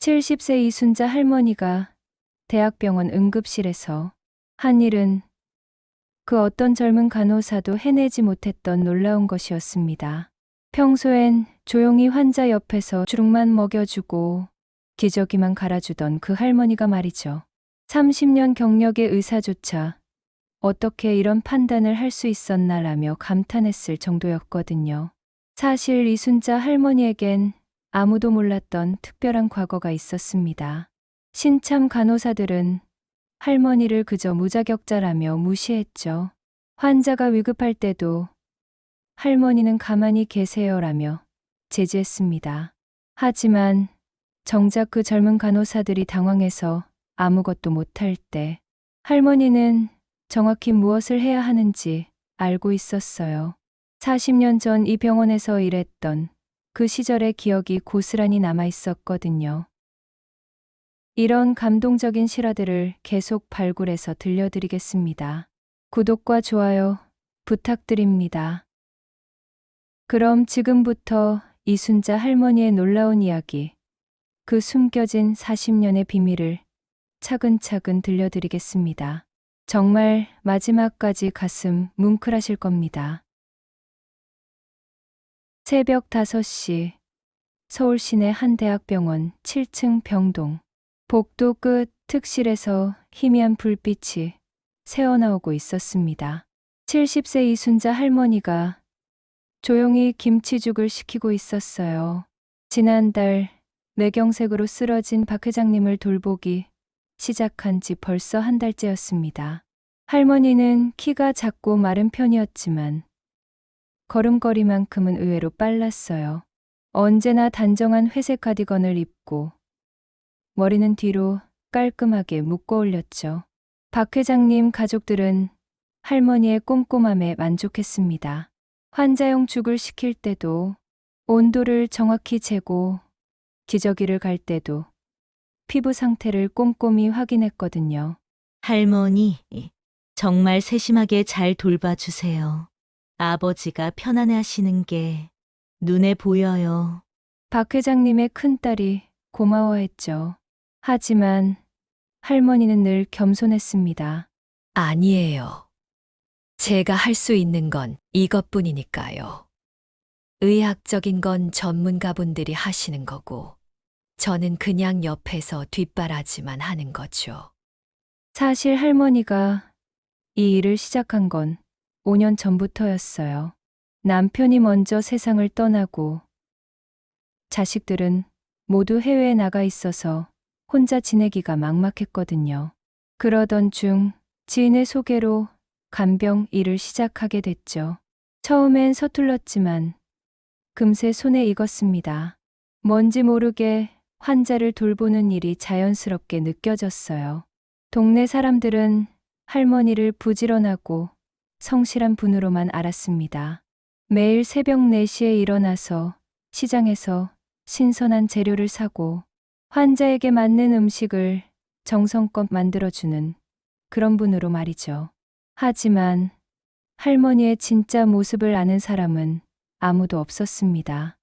70세 이순자 할머니가 대학병원 응급실에서 한 일은 그 어떤 젊은 간호사도 해내지 못했던 놀라운 것이었습니다. 평소엔 조용히 환자 옆에서 죽만 먹여주고 기저귀만 갈아주던 그 할머니가 말이죠. 30년 경력의 의사조차 어떻게 이런 판단을 할 수 있었나라며 감탄했을 정도였거든요. 사실 이순자 할머니에겐 아무도 몰랐던 특별한 과거가 있었습니다. 신참 간호사들은 할머니를 그저 무자격자라며 무시했죠. 환자가 위급할 때도 할머니는 가만히 계세요라며 제지했습니다. 하지만 정작 그 젊은 간호사들이 당황해서 아무것도 못할 때 할머니는 정확히 무엇을 해야 하는지 알고 있었어요. 40년 전 이 병원에서 일했던 그 시절의 기억이 고스란히 남아 있었거든요. 이런 감동적인 실화들을 계속 발굴해서 들려드리겠습니다. 구독과 좋아요 부탁드립니다. 그럼 지금부터 이순자 할머니의 놀라운 이야기, 그 숨겨진 40년의 비밀을 차근차근 들려드리겠습니다. 정말 마지막까지 가슴 뭉클하실 겁니다. 새벽 5시 서울 시내 한 대학병원 7층 병동. 복도 끝 특실에서 희미한 불빛이 새어나오고 있었습니다. 70세 이순자 할머니가 조용히 김치죽을 식히고 있었어요. 지난달 뇌경색으로 쓰러진 박 회장님을 돌보기 시작한 지 벌써 한 달째였습니다. 할머니는 키가 작고 마른 편이었지만 걸음걸이만큼은 의외로 빨랐어요. 언제나 단정한 회색 카디건을 입고 머리는 뒤로 깔끔하게 묶어 올렸죠. 박 회장님 가족들은 할머니의 꼼꼼함에 만족했습니다. 환자용 죽을 식힐 때도 온도를 정확히 재고 기저귀를 갈 때도 피부 상태를 꼼꼼히 확인했거든요. 할머니, 정말 세심하게 잘 돌봐주세요. 아버지가 편안해 하시는 게 눈에 보여요. 박 회장님의 큰딸이 고마워했죠. 하지만 할머니는 늘 겸손했습니다. 아니에요. 제가 할 수 있는 건 이것뿐이니까요. 의학적인 건 전문가분들이 하시는 거고, 저는 그냥 옆에서 뒷바라지만 하는 거죠. 사실 할머니가 이 일을 시작한 건 5년 전부터였어요. 남편이 먼저 세상을 떠나고 자식들은 모두 해외에 나가 있어서 혼자 지내기가 막막했거든요. 그러던 중 지인의 소개로 간병 일을 시작하게 됐죠. 처음엔 서툴렀지만 금세 손에 익었습니다. 뭔지 모르게 환자를 돌보는 일이 자연스럽게 느껴졌어요. 동네 사람들은 할머니를 부지런하고 성실한 분으로만 알았습니다. 매일 새벽 4시에 일어나서 시장에서 신선한 재료를 사고 환자에게 맞는 음식을 정성껏 만들어주는 그런 분으로 말이죠. 하지만 할머니의 진짜 모습을 아는 사람은 아무도 없었습니다.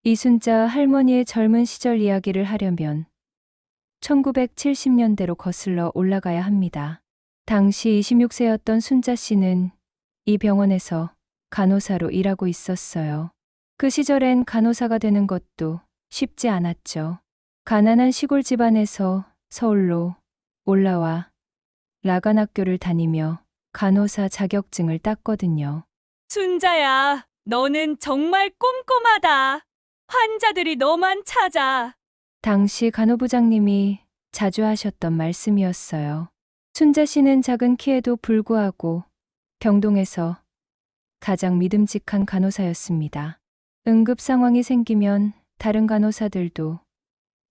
이순자 할머니의 젊은 시절 이야기를 하려면 1970년대로 거슬러 올라가야 합니다. 당시 26세였던 순자 씨는 이 병원에서 간호사로 일하고 있었어요. 그 시절엔 간호사가 되는 것도 쉽지 않았죠. 가난한 시골 집안에서 서울로 올라와 라간학교를 다니며 간호사 자격증을 땄거든요. 순자야, 너는 정말 꼼꼼하다. 환자들이 너만 찾아. 당시 간호부장님이 자주 하셨던 말씀이었어요. 순자 씨는 작은 키에도 불구하고 병동에서 가장 믿음직한 간호사였습니다. 응급 상황이 생기면 다른 간호사들도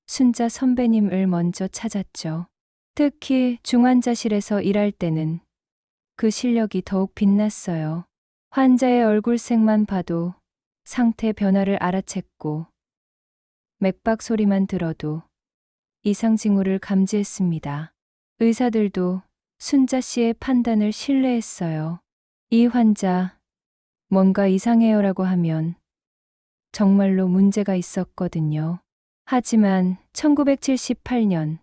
순자 선배님을 먼저 찾았죠. 특히 중환자실에서 일할 때는 그 실력이 더욱 빛났어요. 환자의 얼굴색만 봐도 상태 변화를 알아챘고 맥박 소리만 들어도 이상 징후를 감지했습니다. 의사들도 순자 씨의 판단을 신뢰했어요. 이 환자 뭔가 이상해요라고 하면 정말로 문제가 있었거든요. 하지만 1978년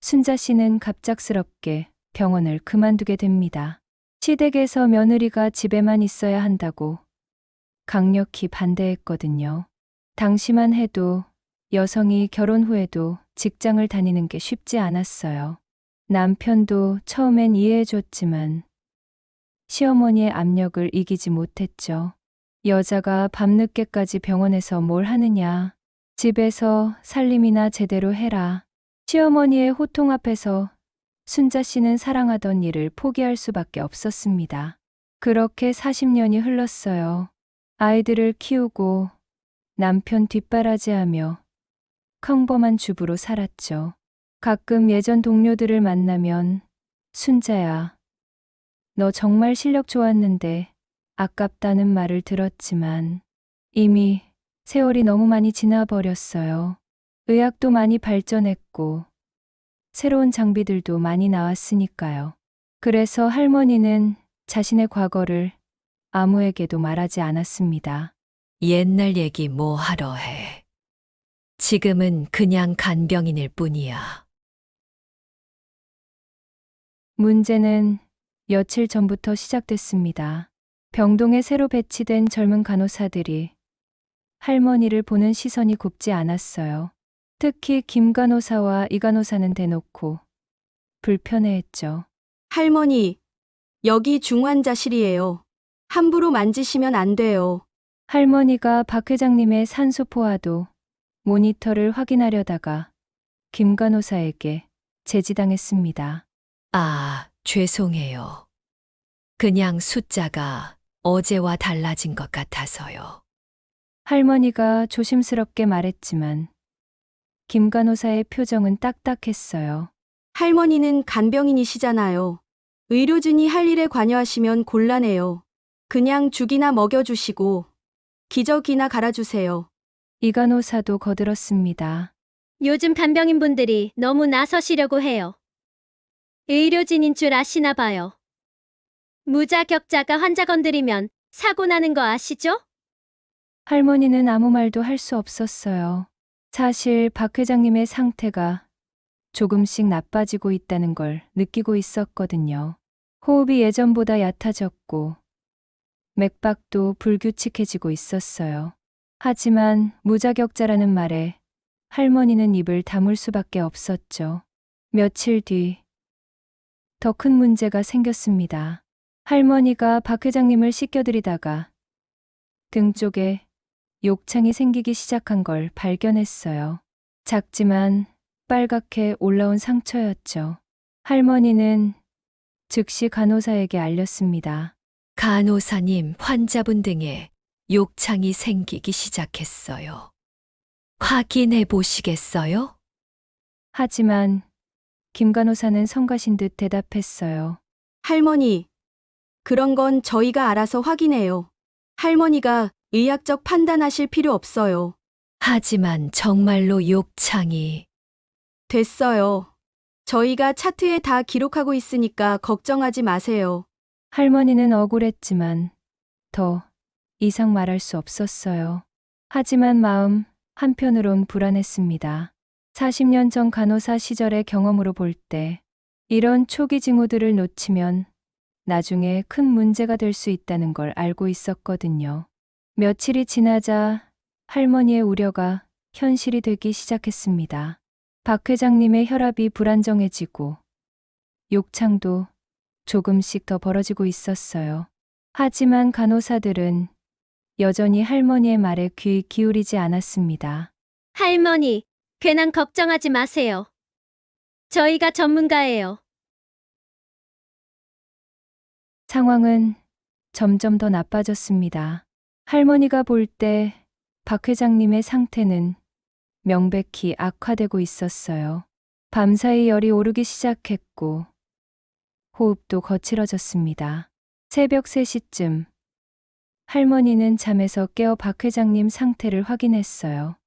순자 씨는 갑작스럽게 병원을 그만두게 됩니다. 시댁에서 며느리가 집에만 있어야 한다고 강력히 반대했거든요. 당시만 해도 여성이 결혼 후에도 직장을 다니는 게 쉽지 않았어요. 남편도 처음엔 이해해줬지만 시어머니의 압력을 이기지 못했죠. 여자가 밤늦게까지 병원에서 뭘 하느냐. 집에서 살림이나 제대로 해라. 시어머니의 호통 앞에서 순자 씨는 사랑하던 일을 포기할 수밖에 없었습니다. 그렇게 40년이 흘렀어요. 아이들을 키우고 남편 뒷바라지하며 평범한 주부로 살았죠. 가끔 예전 동료들을 만나면 순자야, 너 정말 실력 좋았는데 아깝다는 말을 들었지만 이미 세월이 너무 많이 지나버렸어요. 의학도 많이 발전했고 새로운 장비들도 많이 나왔으니까요. 그래서 할머니는 자신의 과거를 아무에게도 말하지 않았습니다. 옛날 얘기 뭐 하러 해. 지금은 그냥 간병인일 뿐이야. 문제는 며칠 전부터 시작됐습니다. 병동에 새로 배치된 젊은 간호사들이 할머니를 보는 시선이 곱지 않았어요. 특히 김 간호사와 이 간호사는 대놓고 불편해했죠. 할머니, 여기 중환자실이에요. 함부로 만지시면 안 돼요. 할머니가 박 회장님의 산소 포화도 모니터를 확인하려다가 김 간호사에게 제지당했습니다. 아, 죄송해요. 그냥 숫자가 어제와 달라진 것 같아서요. 할머니가 조심스럽게 말했지만 김 간호사의 표정은 딱딱했어요. 할머니는 간병인이시잖아요. 의료진이 할 일에 관여하시면 곤란해요. 그냥 죽이나 먹여주시고 기저귀나 갈아주세요. 이 간호사도 거들었습니다. 요즘 간병인분들이 너무 나서시려고 해요. 의료진인 줄 아시나 봐요. 무자격자가 환자 건드리면 사고 나는 거 아시죠? 할머니는 아무 말도 할 수 없었어요. 사실 박 회장님의 상태가 조금씩 나빠지고 있다는 걸 느끼고 있었거든요. 호흡이 예전보다 얕아졌고 맥박도 불규칙해지고 있었어요. 하지만 무자격자라는 말에 할머니는 입을 다물 수밖에 없었죠. 며칠 뒤 더 큰 문제가 생겼습니다. 할머니가 박 회장님을 씻겨드리다가 등 쪽에 욕창이 생기기 시작한 걸 발견했어요. 작지만 빨갛게 올라온 상처였죠. 할머니는 즉시 간호사에게 알렸습니다. 간호사님, 환자분 등에 욕창이 생기기 시작했어요. 확인해 보시겠어요? 하지만 김 간호사는 성가신 듯 대답했어요. 할머니, 그런 건 저희가 알아서 확인해요. 할머니가 의학적 판단하실 필요 없어요. 하지만 정말로 욕창이. 됐어요. 저희가 차트에 다 기록하고 있으니까 걱정하지 마세요. 할머니는 억울했지만 더 이상 말할 수 없었어요. 하지만 마음 한편으론 불안했습니다. 40년 전 간호사 시절의 경험으로 볼 때 이런 초기 징후들을 놓치면 나중에 큰 문제가 될 수 있다는 걸 알고 있었거든요. 며칠이 지나자 할머니의 우려가 현실이 되기 시작했습니다. 박 회장님의 혈압이 불안정해지고 욕창도 조금씩 더 벌어지고 있었어요. 하지만 간호사들은 여전히 할머니의 말에 귀 기울이지 않았습니다. 할머니, 괜한 걱정하지 마세요. 저희가 전문가예요. 상황은 점점 더 나빠졌습니다. 할머니가 볼 때 박 회장님의 상태는 명백히 악화되고 있었어요. 밤사이 열이 오르기 시작했고 호흡도 거칠어졌습니다. 새벽 3시쯤 할머니는 잠에서 깨어 박 회장님 상태를 확인했어요.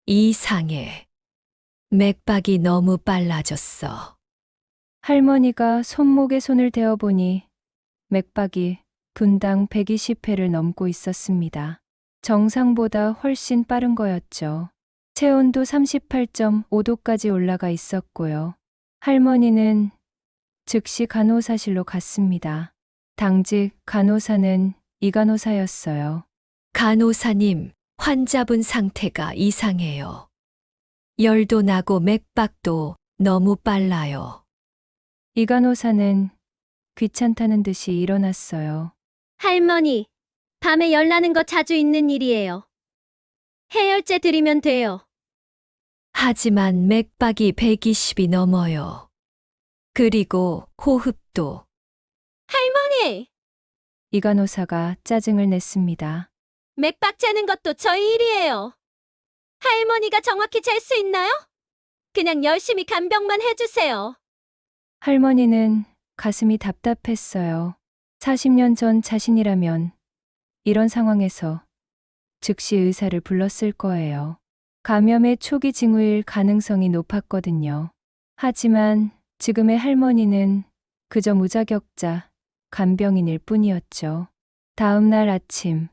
이상해. 맥박이 너무 빨라졌어. 할머니가 손목에 손을 대어보니 맥박이 분당 120회를 넘고 있었습니다. 정상보다 훨씬 빠른 거였죠. 체온도 38.5도까지 올라가 있었고요. 할머니는 즉시 간호사실로 갔습니다. 당직 간호사는 이 간호사였어요. 간호사님, 환자분 상태가 이상해요. 열도 나고 맥박도 너무 빨라요. 이 간호사는 귀찮다는 듯이 일어났어요. 할머니, 밤에 열 나는 거 자주 있는 일이에요. 해열제 드리면 돼요. 하지만 맥박이 120이 넘어요. 그리고 호흡도. 할머니, 이 간호사가 짜증을 냈습니다. 맥박 재는 것도 저희 일이에요. 할머니가 정확히 잴 수 있나요? 그냥 열심히 간병만 해주세요. 할머니는 가슴이 답답했어요. 40년 전 자신이라면 이런 상황에서 즉시 의사를 불렀을 거예요. 감염의 초기 징후일 가능성이 높았거든요. 하지만 지금의 할머니는 그저 무자격자 간병인일 뿐이었죠. 다음 날 아침,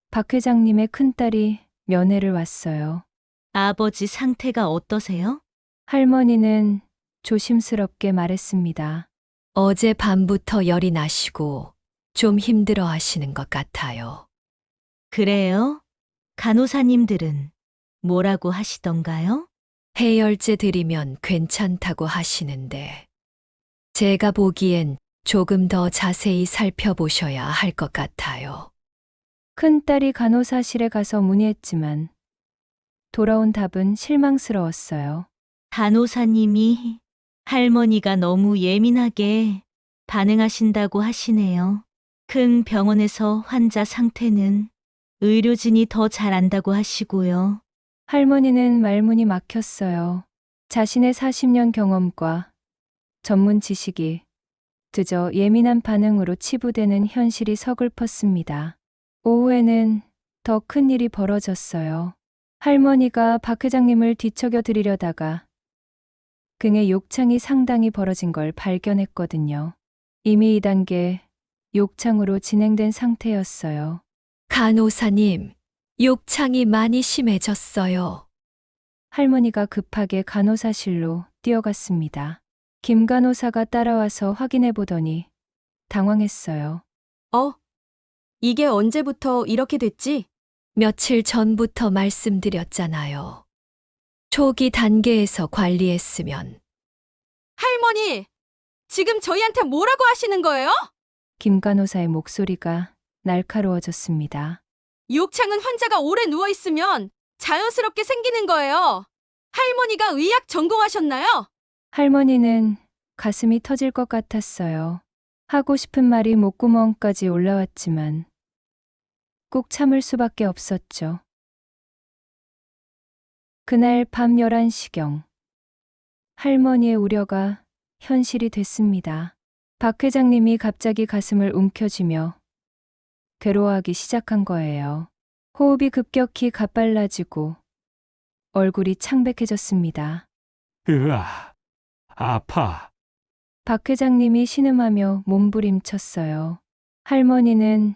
박 회장님의 큰딸이 면회를 왔어요. 아버지 상태가 어떠세요? 할머니는 조심스럽게 말했습니다. 어제 밤부터 열이 나시고 좀 힘들어 하시는 것 같아요. 그래요? 간호사님들은 뭐라고 하시던가요? 해열제 드리면 괜찮다고 하시는데 제가 보기엔 조금 더 자세히 살펴보셔야 할 것 같아요. 큰딸이 간호사실에 가서 문의했지만 돌아온 답은 실망스러웠어요. 간호사님이 할머니가 너무 예민하게 반응하신다고 하시네요. 큰 병원에서 환자 상태는 의료진이 더 잘 안다고 하시고요. 할머니는 말문이 막혔어요. 자신의 40년 경험과 전문 지식이 그저 예민한 반응으로 치부되는 현실이 서글펐습니다. 오후에는 더 큰 일이 벌어졌어요. 할머니가 박 회장님을 뒤척여 드리려다가 등의 욕창이 상당히 벌어진 걸 발견했거든요. 이미 2단계 욕창으로 진행된 상태였어요. 간호사님, 욕창이 많이 심해졌어요. 할머니가 급하게 간호사실로 뛰어갔습니다. 김 간호사가 따라와서 확인해 보더니 당황했어요. 이게 언제부터 이렇게 됐지? 며칠 전부터 말씀드렸잖아요. 초기 단계에서 관리했으면. 할머니, 지금 저희한테 뭐라고 하시는 거예요? 김 간호사의 목소리가 날카로워졌습니다. 욕창은 환자가 오래 누워 있으면 자연스럽게 생기는 거예요. 할머니가 의학 전공하셨나요? 할머니는 가슴이 터질 것 같았어요. 하고 싶은 말이 목구멍까지 올라왔지만 꼭 참을 수밖에 없었죠. 그날 밤 11시경 할머니의 우려가 현실이 됐습니다. 박 회장님이 갑자기 가슴을 움켜쥐며 괴로워하기 시작한 거예요. 호흡이 급격히 가빨라지고 얼굴이 창백해졌습니다. 으아, 아파. 박 회장님이 신음하며 몸부림쳤어요. 할머니는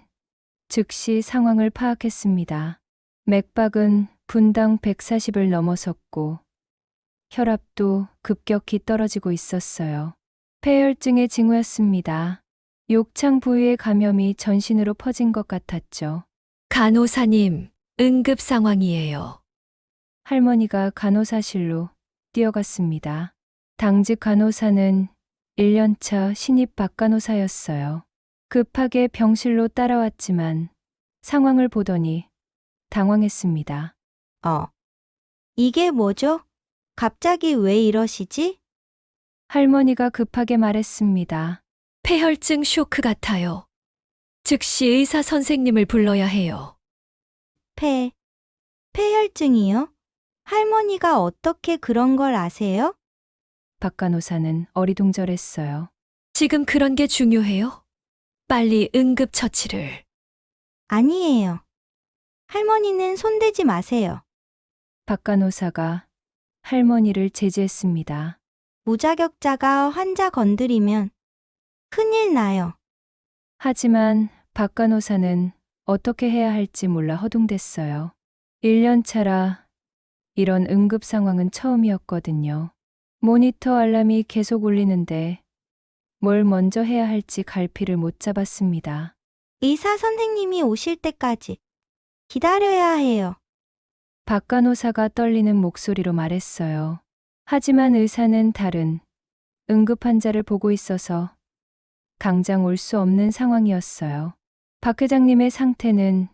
즉시 상황을 파악했습니다. 맥박은 분당 140을 넘어섰고 혈압도 급격히 떨어지고 있었어요. 폐혈증의 징후였습니다. 욕창 부위의 감염이 전신으로 퍼진 것 같았죠. 간호사님, 응급 상황이에요. 할머니가 간호사실로 뛰어갔습니다. 당직 간호사는 1년차 신입 박 간호사였어요. 급하게 병실로 따라왔지만 상황을 보더니 당황했습니다. 이게 뭐죠? 갑자기 왜 이러시지? 할머니가 급하게 말했습니다. 폐혈증 쇼크 같아요. 즉시 의사 선생님을 불러야 해요. 폐혈증이요? 할머니가 어떻게 그런 걸 아세요? 박 간호사는 어리둥절했어요. 지금 그런 게 중요해요? 빨리 응급처치를. 아니에요. 할머니는 손대지 마세요. 박 간호사가 할머니를 제지했습니다. 무자격자가 환자 건드리면 큰일 나요. 하지만 박 간호사는 어떻게 해야 할지 몰라 허둥댔어요. 1년 차라 이런 응급 상황은 처음이었거든요. 모니터 알람이 계속 울리는데 뭘 먼저 해야 할지 갈피를 못 잡았습니다. 의사 선생님이 오실 때까지 기다려야 해요. 박 간호사가 떨리는 목소리로 말했어요. 하지만 의사는 다른 응급 환자를 보고 있어서 당장 올 수 없는 상황이었어요. 박 회장님의 상태는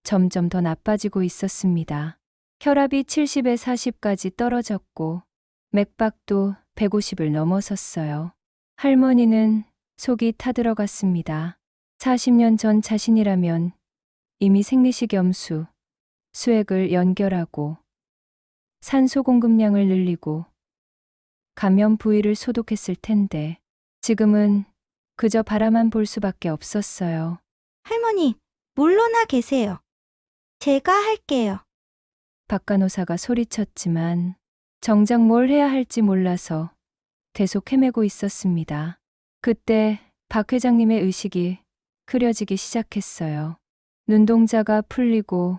점점 더 나빠지고 있었습니다. 혈압이 70에 40까지 떨어졌고 맥박도 150을 넘어섰어요. 할머니는 속이 타들어갔습니다. 40년 전 자신이라면 이미 생리식염수, 수액을 연결하고 산소 공급량을 늘리고 감염 부위를 소독했을 텐데 지금은 그저 바라만 볼 수밖에 없었어요. 할머니, 물러나 계세요. 제가 할게요. 박 간호사가 소리쳤지만 정작 뭘 해야 할지 몰라서 계속 헤매고 있었습니다. 그때 박 회장님의 의식이 흐려지기 시작했어요. 눈동자가 풀리고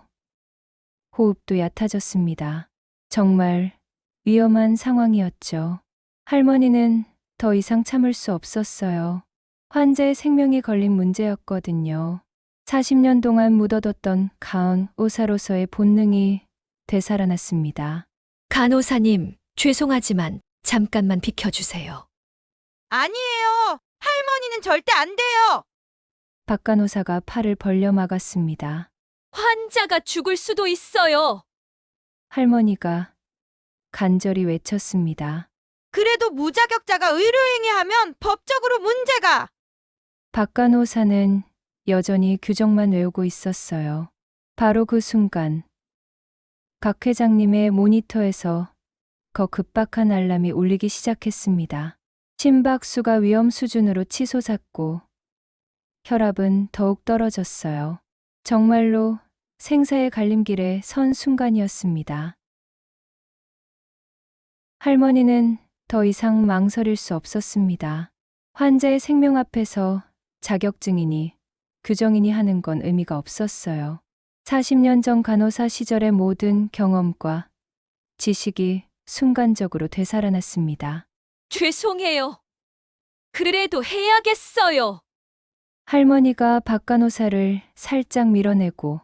호흡도 얕아졌습니다. 정말 위험한 상황이었죠. 할머니는 더 이상 참을 수 없었어요. 환자의 생명이 걸린 문제였거든요. 40년 동안 묻어뒀던 가은 의사로서의 본능이 되살아났습니다. 간호사님, 죄송하지만 잠깐만 비켜주세요. 아니에요. 할머니는 절대 안 돼요. 박 간호사가 팔을 벌려 막았습니다. 환자가 죽을 수도 있어요. 할머니가 간절히 외쳤습니다. 그래도 무자격자가 의료행위하면 법적으로 문제가. 박 간호사는 여전히 규정만 외우고 있었어요. 바로 그 순간 박 회장님의 모니터에서 더 급박한 알람이 울리기 시작했습니다. 심박수가 위험 수준으로 치솟았고 혈압은 더욱 떨어졌어요. 정말로 생사의 갈림길에 선 순간이었습니다. 할머니는 더 이상 망설일 수 없었습니다. 환자의 생명 앞에서 자격증이니 규정인이 하는 건 의미가 없었어요. 40년 전 간호사 시절의 모든 경험과 지식이 순간적으로 되살아났습니다. 죄송해요. 그래도 해야겠어요. 할머니가 박 간호사를 살짝 밀어내고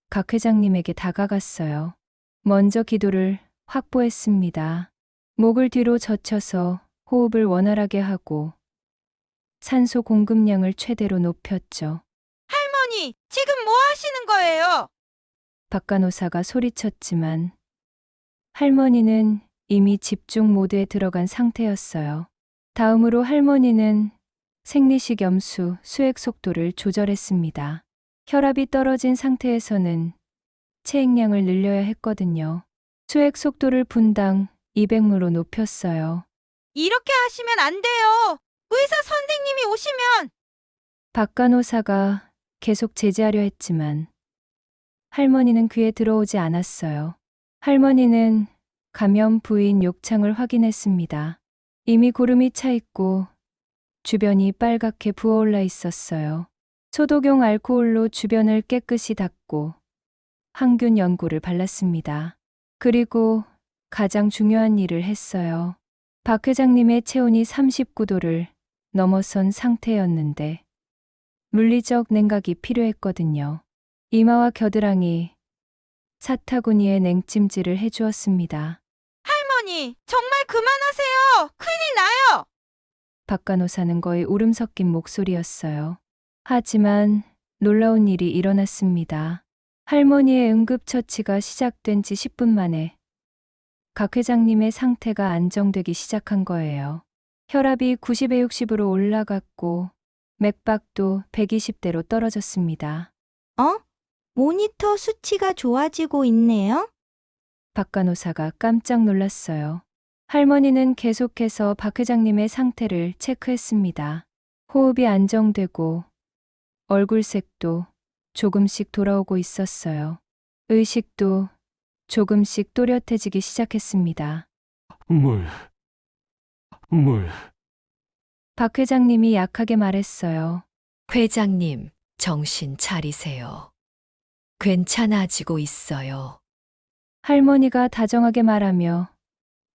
박 회장님에게 다가갔어요. 먼저 기도를 확보했습니다. 목을 뒤로 젖혀서 호흡을 원활하게 하고 산소 공급량을 최대로 높였죠. 할머니, 지금 뭐 하시는 거예요? 박 간호사가 소리쳤지만 할머니는 이미 집중 모드에 들어간 상태였어요. 다음으로 할머니는 생리식염수 수액 속도를 조절했습니다. 혈압이 떨어진 상태에서는 체액량을 늘려야 했거든요. 수액 속도를 분당 200ml로 높였어요. 이렇게 하시면 안 돼요. 의사 선생님이 오시면. 박 간호사가 계속 제지하려 했지만 할머니는 귀에 들어오지 않았어요. 할머니는 감염 부위인 욕창을 확인했습니다. 이미 고름이 차 있고 주변이 빨갛게 부어올라 있었어요. 소독용 알코올로 주변을 깨끗이 닦고 항균 연고를 발랐습니다. 그리고 가장 중요한 일을 했어요. 박 회장님의 체온이 39도를 넘어선 상태였는데 물리적 냉각이 필요했거든요. 이마와 겨드랑이, 사타구니에 냉찜질을 해주었습니다. 할머니, 정말 그만하세요. 큰일 나요. 박 간호사는 거의 울음 섞인 목소리였어요. 하지만 놀라운 일이 일어났습니다. 할머니의 응급처치가 시작된 지 10분 만에 박 회장님의 상태가 안정되기 시작한 거예요. 혈압이 90에 60으로 올라갔고 맥박도 120대로 떨어졌습니다. 모니터 수치가 좋아지고 있네요. 박 간호사가 깜짝 놀랐어요. 할머니는 계속해서 박 회장님의 상태를 체크했습니다. 호흡이 안정되고 얼굴색도 조금씩 돌아오고 있었어요. 의식도 조금씩 또렷해지기 시작했습니다. 물. 박 회장님이 약하게 말했어요. 회장님, 정신 차리세요. 괜찮아지고 있어요. 할머니가 다정하게 말하며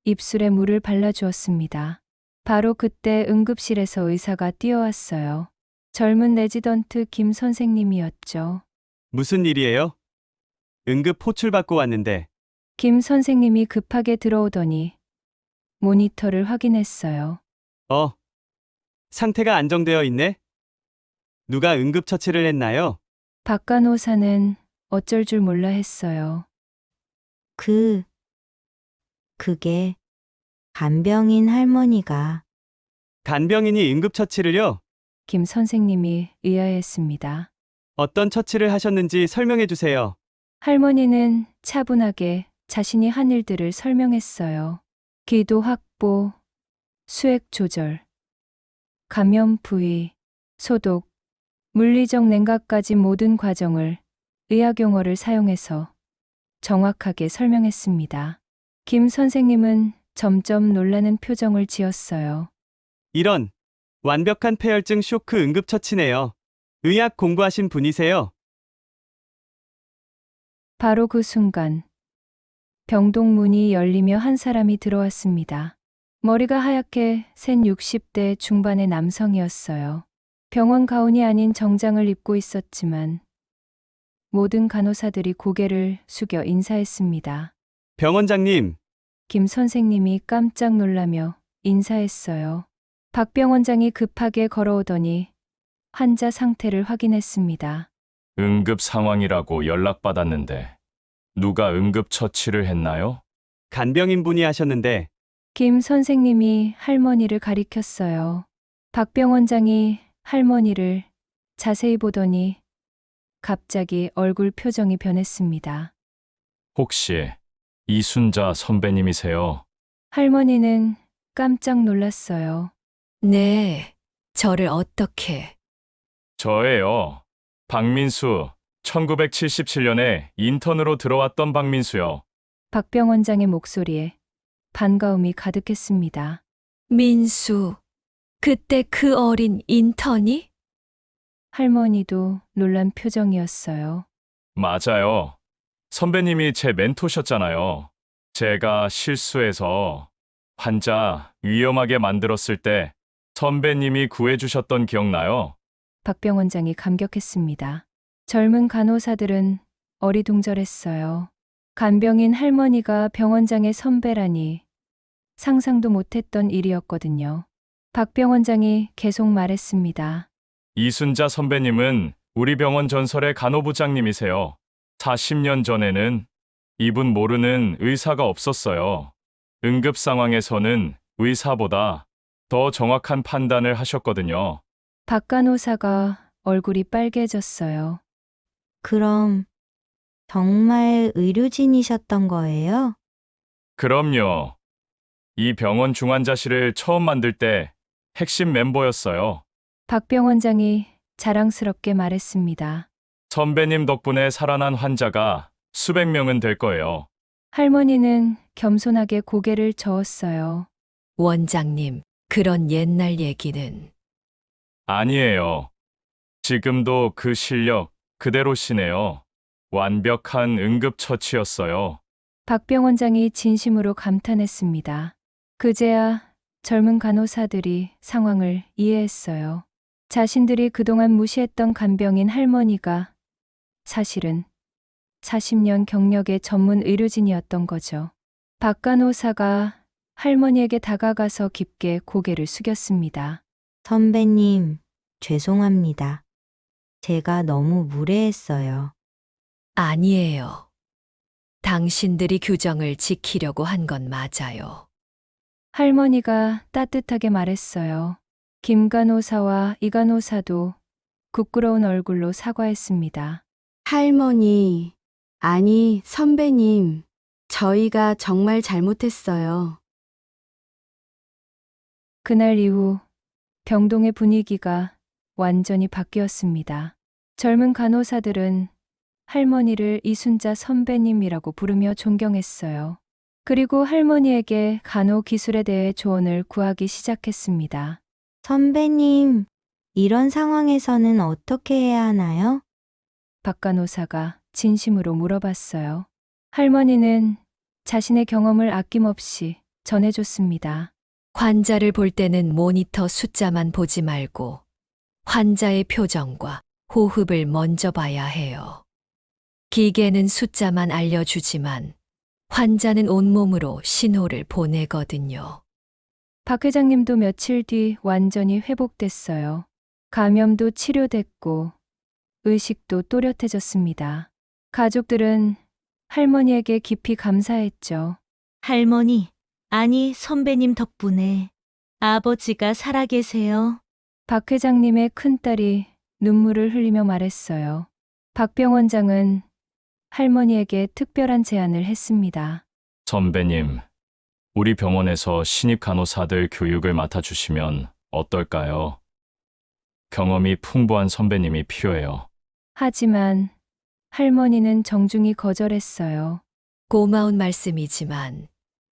입술에 물을 발라주었습니다. 바로 그때 응급실에서 의사가 뛰어왔어요. 젊은 레지던트 김 선생님이었죠. 무슨 일이에요? 응급 호출 받고 왔는데. 김 선생님이 급하게 들어오더니 모니터를 확인했어요. 상태가 안정되어 있네? 누가 응급처치를 했나요? 박 간호사는 어쩔 줄 몰라 했어요. 그게 간병인 할머니가. 간병인이 응급처치를요? 김 선생님이 의아해했습니다. 어떤 처치를 하셨는지 설명해 주세요. 할머니는 차분하게 자신이 한 일들을 설명했어요. 기도 확보, 수액 조절, 감염 부위, 소독, 물리적 냉각까지 모든 과정을 의학 용어를 사용해서 정확하게 설명했습니다. 김 선생님은 점점 놀라는 표정을 지었어요. 이런 완벽한 폐혈증 쇼크 응급처치네요. 의학 공부하신 분이세요? 바로 그 순간 병동 문이 열리며 한 사람이 들어왔습니다. 머리가 하얗게 센 60대 중반의 남성이었어요. 병원 가운이 아닌 정장을 입고 있었지만 모든 간호사들이 고개를 숙여 인사했습니다. 병원장님, 김 선생님이 깜짝 놀라며 인사했어요. 박 병원장이 급하게 걸어오더니 환자 상태를 확인했습니다. 응급 상황이라고 연락받았는데 누가 응급 처치를 했나요? 간병인 분이 하셨는데. 김 선생님이 할머니를 가리켰어요. 박 병원장이 할머니를 자세히 보더니 갑자기 얼굴 표정이 변했습니다. 혹시 이순자 선배님이세요? 할머니는 깜짝 놀랐어요. 네, 저를 어떻게... 저예요. 박민수. 1977년에 인턴으로 들어왔던 박민수요. 박 병원장의 목소리에 반가움이 가득했습니다. 민수, 그때 그 어린 인턴이? 할머니도 놀란 표정이었어요. 맞아요. 선배님이 제 멘토셨잖아요. 제가 실수해서 환자 위험하게 만들었을 때 선배님이 구해주셨던 기억나요? 박 병원장이 감격했습니다. 젊은 간호사들은 어리둥절했어요. 간병인 할머니가 병원장의 선배라니 상상도 못했던 일이었거든요. 박 병원장이 계속 말했습니다. 이순자 선배님은 우리 병원 전설의 간호부장님이세요. 40년 전에는 이분 모르는 의사가 없었어요. 응급 상황에서는 의사보다 더 정확한 판단을 하셨거든요. 박 간호사가 얼굴이 빨개졌어요. 그럼 정말 의료진이셨던 거예요? 그럼요. 이 병원 중환자실을 처음 만들 때 핵심 멤버였어요. 박 병원장이 자랑스럽게 말했습니다. 선배님 덕분에 살아난 환자가 수백 명은 될 거예요. 할머니는 겸손하게 고개를 저었어요. 원장님, 그런 옛날 얘기는... 아니에요. 지금도 그 실력 그대로시네요. 완벽한 응급처치였어요. 박 병원장이 진심으로 감탄했습니다. 그제야 젊은 간호사들이 상황을 이해했어요. 자신들이 그동안 무시했던 간병인 할머니가 사실은 40년 경력의 전문 의료진이었던 거죠. 박 간호사가 할머니에게 다가가서 깊게 고개를 숙였습니다. 선배님, 죄송합니다. 제가 너무 무례했어요. 아니에요. 당신들이 규정을 지키려고 한 건 맞아요. 할머니가 따뜻하게 말했어요. 김 간호사와 이 간호사도 부끄러운 얼굴로 사과했습니다. 할머니, 아니, 선배님, 저희가 정말 잘못했어요. 그날 이후 병동의 분위기가 완전히 바뀌었습니다. 젊은 간호사들은 할머니를 이순자 선배님이라고 부르며 존경했어요. 그리고 할머니에게 간호 기술에 대해 조언을 구하기 시작했습니다. 선배님, 이런 상황에서는 어떻게 해야 하나요? 박 간호사가 진심으로 물어봤어요. 할머니는 자신의 경험을 아낌없이 전해줬습니다. 환자를 볼 때는 모니터 숫자만 보지 말고 환자의 표정과 호흡을 먼저 봐야 해요. 기계는 숫자만 알려주지만 환자는 온몸으로 신호를 보내거든요. 박 회장님도 며칠 뒤 완전히 회복됐어요. 감염도 치료됐고 의식도 또렷해졌습니다. 가족들은 할머니에게 깊이 감사했죠. 할머니, 아니 선배님 덕분에 아버지가 살아계세요. 박 회장님의 큰딸이 눈물을 흘리며 말했어요. 박 병원장은 할머니에게 특별한 제안을 했습니다. 선배님, 우리 병원에서 신입 간호사들 교육을 맡아주시면 어떨까요? 경험이 풍부한 선배님이 필요해요. 하지만 할머니는 정중히 거절했어요. 고마운 말씀이지만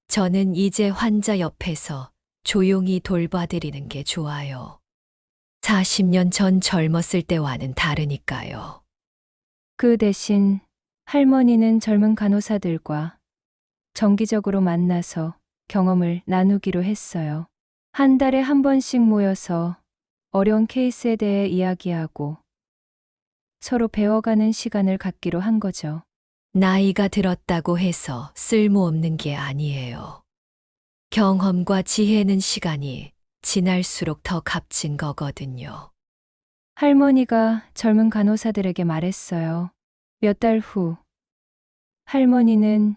저는 이제 환자 옆에서 조용히 돌봐드리는 게 좋아요. 40년 전 젊었을 때와는 다르니까요. 그 대신 할머니는 젊은 간호사들과 정기적으로 만나서 경험을 나누기로 했어요. 한 달에 한 번씩 모여서 어려운 케이스에 대해 이야기하고 서로 배워가는 시간을 갖기로 한 거죠. 나이가 들었다고 해서 쓸모없는 게 아니에요. 경험과 지혜는 시간이 지날수록 더 값진 거거든요. 할머니가 젊은 간호사들에게 말했어요. 몇 달 후, 할머니는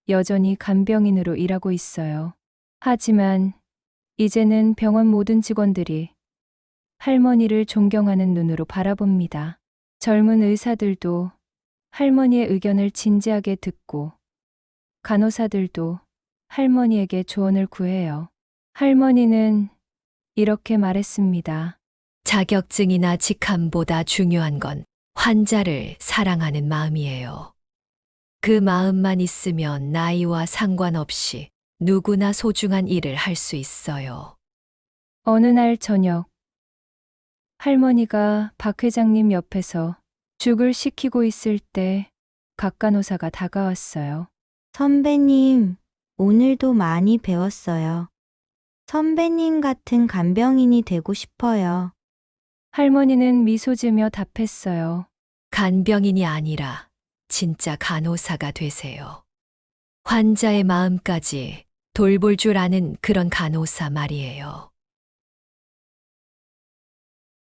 여전히 간병인으로 일하고 있어요. 하지만 이제는 병원 모든 직원들이 할머니를 존경하는 눈으로 바라봅니다. 젊은 의사들도 할머니의 의견을 진지하게 듣고 간호사들도 할머니에게 조언을 구해요. 할머니는 이렇게 말했습니다. 자격증이나 직함보다 중요한 건 환자를 사랑하는 마음이에요. 그 마음만 있으면 나이와 상관없이 누구나 소중한 일을 할 수 있어요. 어느 날 저녁, 할머니가 박 회장님 옆에서 죽을 식히고 있을 때 각 간호사가 다가왔어요. 선배님, 오늘도 많이 배웠어요. 선배님 같은 간병인이 되고 싶어요. 할머니는 미소 지으며 답했어요. 간병인이 아니라 진짜 간호사가 되세요. 환자의 마음까지 돌볼 줄 아는 그런 간호사 말이에요.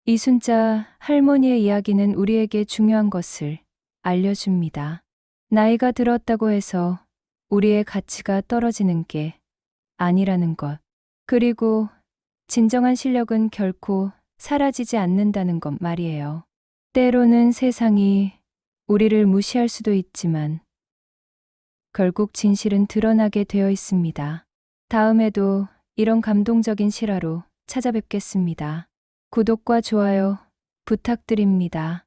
이순자 할머니의 이야기는 우리에게 중요한 것을 알려줍니다. 나이가 들었다고 해서 우리의 가치가 떨어지는 게 아니라는 것. 그리고 진정한 실력은 결코 사라지지 않는다는 것 말이에요. 때로는 세상이 우리를 무시할 수도 있지만 결국 진실은 드러나게 되어 있습니다. 다음에도 이런 감동적인 실화로 찾아뵙겠습니다. 구독과 좋아요 부탁드립니다.